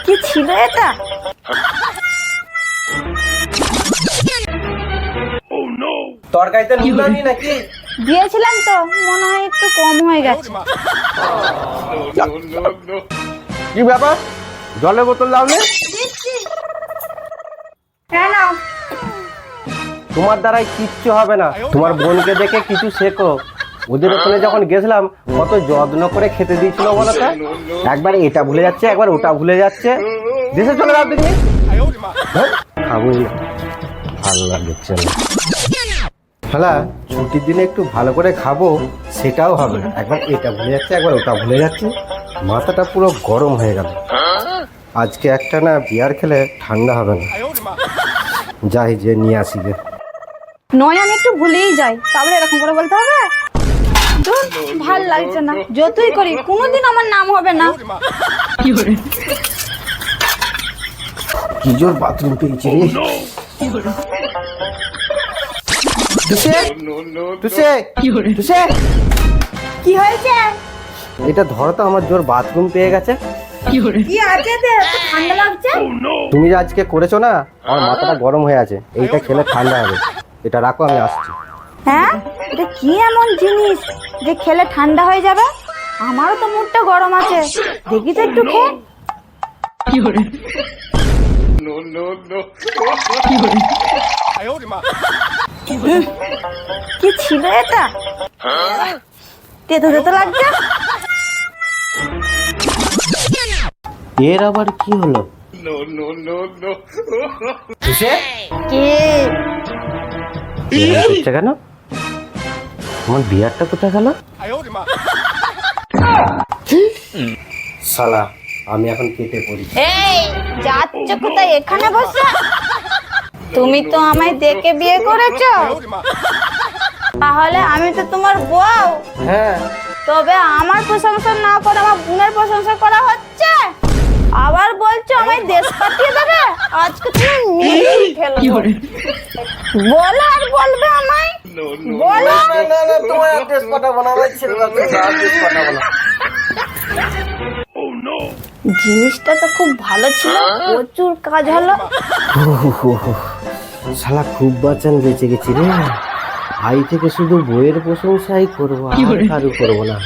কি ছিল এটা? তরকারিতে নুন দাওনি নাকি? দিয়েছিলাম তো, মনে হয় একটু কম হয়ে গেছে। কি ব্যাপার, জলের বোতল দাওনি? কেন? তোমার দ্বারাই কিচ্ছু হবে না, তোমার বোনকে দেখে কিছু শেখো। ওদের ওখানে যখন গেছিলাম কত যত্ন করে খেতে দিয়েছিল বলো তো। একবার এটা ভুলে যাচ্ছে, একবার ওটা ভুলে যাচ্ছে। দেশে চলে যাও দেখি। খাবোই না, ভালো লাগছে না। শালা ছুটির দিনে একটু ভালো করে খাবো, সেটাও হবে না। একবার এটা ভুলে যাচ্ছে, একবার ওটা ভুলে যাচ্ছে। মাথাটা পুরো গরম হয়ে গেল। আজকে একটা না বিয়ার খেলে ঠান্ডা হবে না। যাই যে নিয়ে আসি গে। নয় আমি একটু ভুলেই যাই, তাহলে এরকম করে বলতে হবে? ভাল লাগছে না, যতই করি কোনোদিন আমার নাম হবে না। কি জোর বাথরুম পেয়েছি রে। কি হয়েছে? এটা ধরো তো, আমার জোর বাথরুম পেয়ে গেছে। কি আছে তে? এত ঠান্ডা লাগছে। তুমি যে আজকে করেছো না, আমার মাথাটা গরম হয়ে আছে। এইটা খেলে ঠান্ডা হবে। এটা রাখো, আমি আসছি। হ্যাঁ, এটা কি এমন জিনিস যে খেলে ঠান্ডা হয়ে যাবে? আমারও তো মুডটা গরম আছে, দেখি তো একটু খেয়ে। কি ছিল এটা? তেতো তেতো লাগছে। এর আবার কি হলো? কে? কেন আমার বিয়ারটা কোথায় গেল? শালা, আমি এখন কেটে পড়ি। এই যাচ্ছ কোথায়? এখানে বসে? তুমি তো আমায় দেখে বিয়ে করেছো, তাহলে আমি তো তোমার বউ। হ্যাঁ, তবে আমার প্রশংসা না করে আমার বোনের প্রশংসা করা হচ্ছে। আবার বলছো আমায় দেশ পাঠিয়ে দেবে। আজকে তুমি মেরেই ফেলবো। বলো আর বলবে আমায়? বলো। তোমার অ্যাড্রেস পাঠাবো না, আমার ছেলে অ্যাড্রেস পাঠাবো না। জিনিসটা তো খুব ভালো ছিল, প্রচুর কাজ হলো। শালা খুব বাঁচান বেঁচে গেছি রে। আই থেকে শুধু বইয়ের প্রশংসাই করবো, আর কারু করবো না।